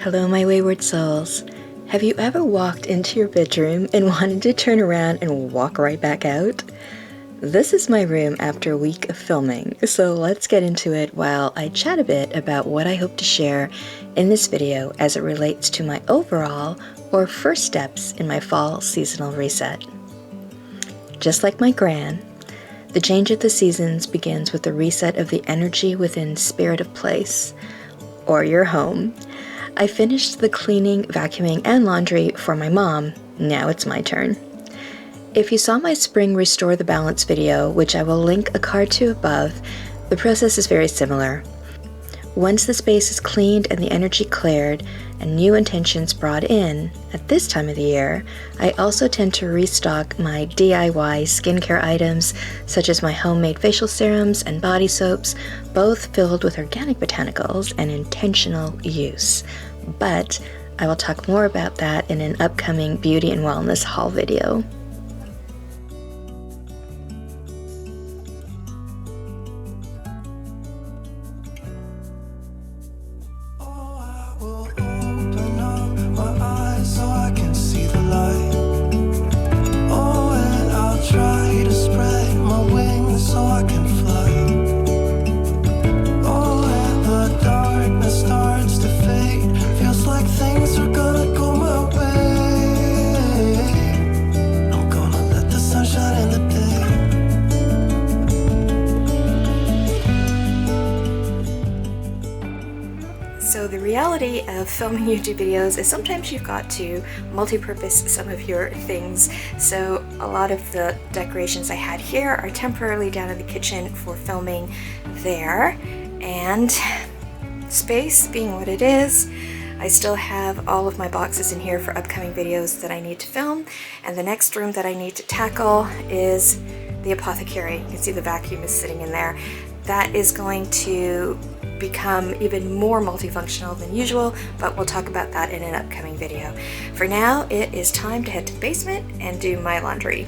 Hello, my wayward souls. Have you ever walked into your bedroom and wanted to turn around and walk right back out? This is my room after a week of filming, so let's get into it while I chat a bit about what I hope to share in this video as it relates to my overall or first steps in my fall seasonal reset. Just like my gran, the change of the seasons begins with the reset of the energy within Spirit of Place, or your home. I finished the cleaning, vacuuming, and laundry for my mom. Now it's my turn. If you saw my Spring Restore the Balance video, which I will link a card to above, the process is very similar. Once the space is cleaned and the energy cleared and new intentions brought in at this time of the year, I also tend to restock my DIY skincare items such as my homemade facial serums and body soaps, both filled with organic botanicals and intentional use. But I will talk more about that in an upcoming beauty and wellness haul video. So the reality of filming YouTube videos is sometimes you've got to multi-purpose some of your things. So a lot of the decorations I had here are temporarily down in the kitchen for filming there. And space being what it is, I still have all of my boxes in here for upcoming videos that I need to film. And the next room that I need to tackle is the apothecary. You can see the vacuum is sitting in there. That is going to become even more multifunctional than usual, but we'll talk about that in an upcoming video. For now, it is time to head to the basement and do my laundry.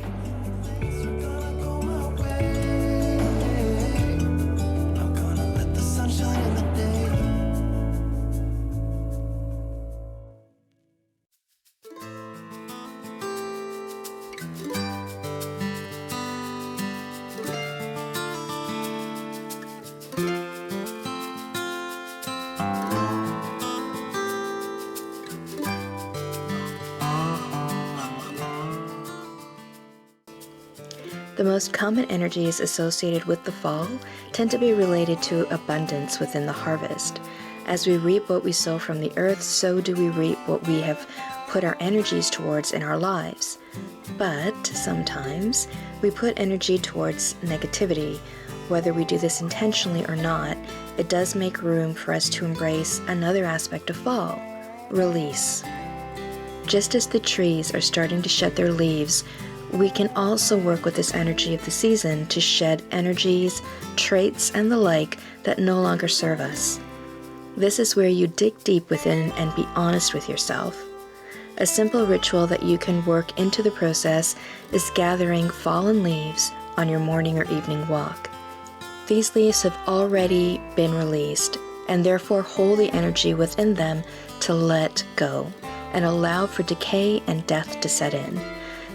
The most common energies associated with the fall tend to be related to abundance within the harvest. As we reap what we sow from the earth, so do we reap what we have put our energies towards in our lives. But sometimes we put energy towards negativity. Whether we do this intentionally or not, it does make room for us to embrace another aspect of fall: release. Just as the trees are starting to shed their leaves, we can also work with this energy of the season to shed energies, traits, and the like that no longer serve us. This is where you dig deep within and be honest with yourself. A simple ritual that you can work into the process is gathering fallen leaves on your morning or evening walk. These leaves have already been released and therefore hold the energy within them to let go and allow for decay and death to set in.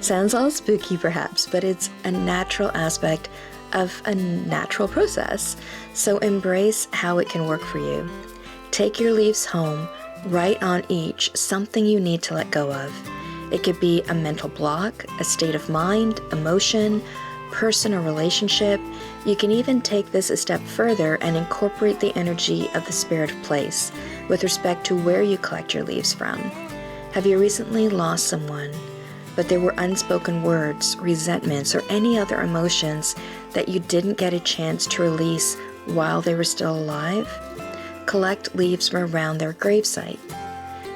Sounds all spooky perhaps, but it's a natural aspect of a natural process, so embrace how it can work for you. Take your leaves home, write on each something you need to let go of. It could be a mental block, a state of mind, emotion, person or relationship. You can even take this a step further and incorporate the energy of the Spirit of Place with respect to where you collect your leaves from. Have you recently lost someone, but there were unspoken words, resentments, or any other emotions that you didn't get a chance to release while they were still alive? Collect leaves from around their gravesite.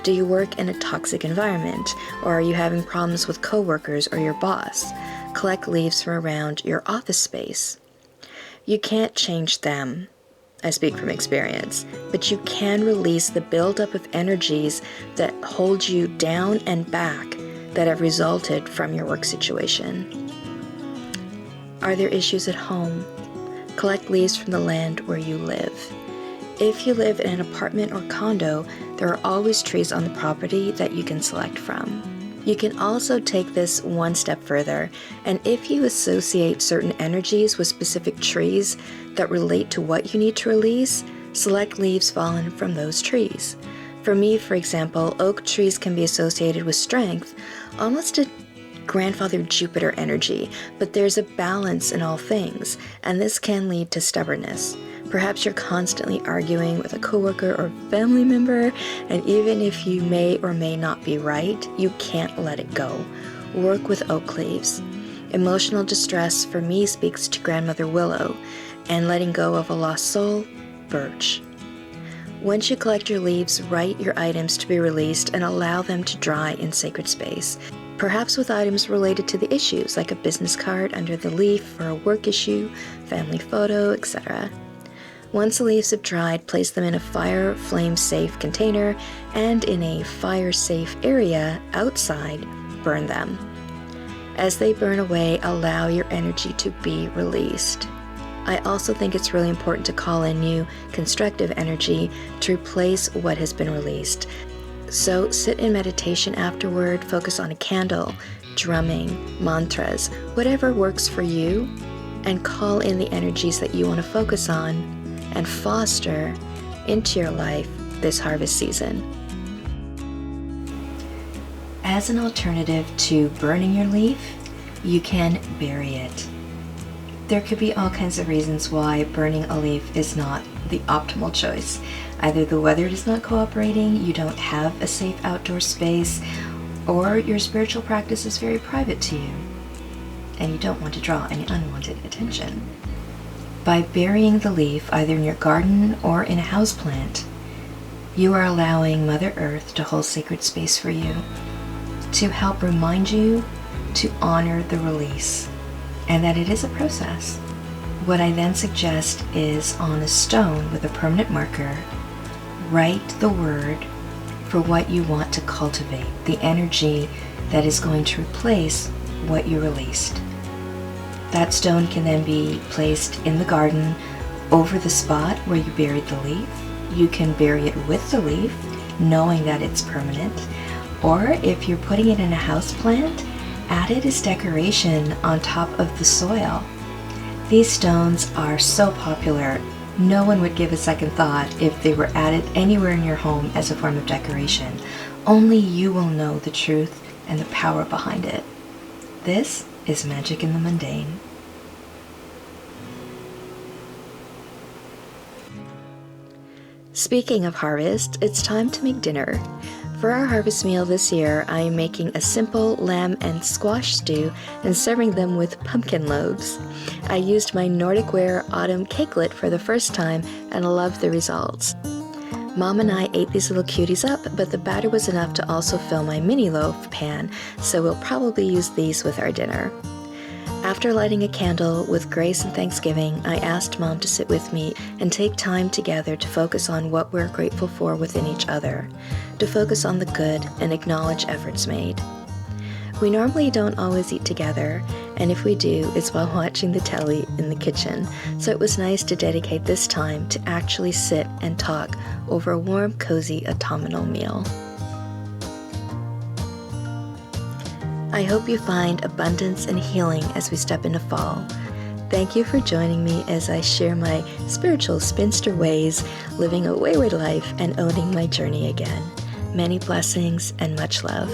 Do you work in a toxic environment, or are you having problems with coworkers or your boss? Collect leaves from around your office space. You can't change them. I speak from experience, but you can release the buildup of energies that hold you down and back that have resulted from your work situation. Are there issues at home? Collect leaves from the land where you live. If you live in an apartment or condo, there are always trees on the property that you can select from. You can also take this one step further, and if you associate certain energies with specific trees that relate to what you need to release, select leaves fallen from those trees. For me, for example, oak trees can be associated with strength, almost a grandfather Jupiter energy, but there's a balance in all things, and this can lead to stubbornness. Perhaps you're constantly arguing with a coworker or family member, and even if you may or may not be right, you can't let it go. Work with oak leaves. Emotional distress for me speaks to grandmother willow, and letting go of a lost soul, birch. Once you collect your leaves, write your items to be released and allow them to dry in sacred space. Perhaps with items related to the issues, like a business card under the leaf for a work issue, family photo, etc. Once the leaves have dried, place them in a fire flame-safe container, and in a fire-safe area outside, burn them. As they burn away, allow your energy to be released. I also think it's really important to call in new constructive energy to replace what has been released. So sit in meditation afterward, focus on a candle, drumming, mantras, whatever works for you, and call in the energies that you want to focus on and foster into your life this harvest season. As an alternative to burning your leaf, you can bury it. There could be all kinds of reasons why burning a leaf is not the optimal choice. Either the weather is not cooperating, you don't have a safe outdoor space, or your spiritual practice is very private to you, and you don't want to draw any unwanted attention. By burying the leaf either in your garden or in a houseplant, you are allowing Mother Earth to hold sacred space for you, to help remind you to honor the release, and that it is a process. What I then suggest is on a stone with a permanent marker, write the word for what you want to cultivate, the energy that is going to replace what you released. That stone can then be placed in the garden over the spot where you buried the leaf. You can bury it with the leaf, knowing that it's permanent. Or if you're putting it in a house plant, add it as decoration on top of the soil. These stones are so popular, no one would give a second thought if they were added anywhere in your home as a form of decoration. Only you will know the truth and the power behind it. This is Magic in the Mundane. Speaking of harvest, it's time to make dinner. For our harvest meal this year, I am making a simple lamb and squash stew and serving them with pumpkin loaves. I used my Nordic Ware autumn cakelet for the first time and loved the results. Mom and I ate these little cuties up, but the batter was enough to also fill my mini loaf pan, so we'll probably use these with our dinner. After lighting a candle with grace and thanksgiving, I asked Mom to sit with me and take time together to focus on what we're grateful for within each other, to focus on the good and acknowledge efforts made. We normally don't always eat together, and if we do, it's while watching the telly in the kitchen, so it was nice to dedicate this time to actually sit and talk over a warm, cozy autumnal meal. I hope you find abundance and healing as we step into fall. Thank you for joining me as I share my spiritual spinster ways, living a wayward life and owning my journey again. Many blessings and much love.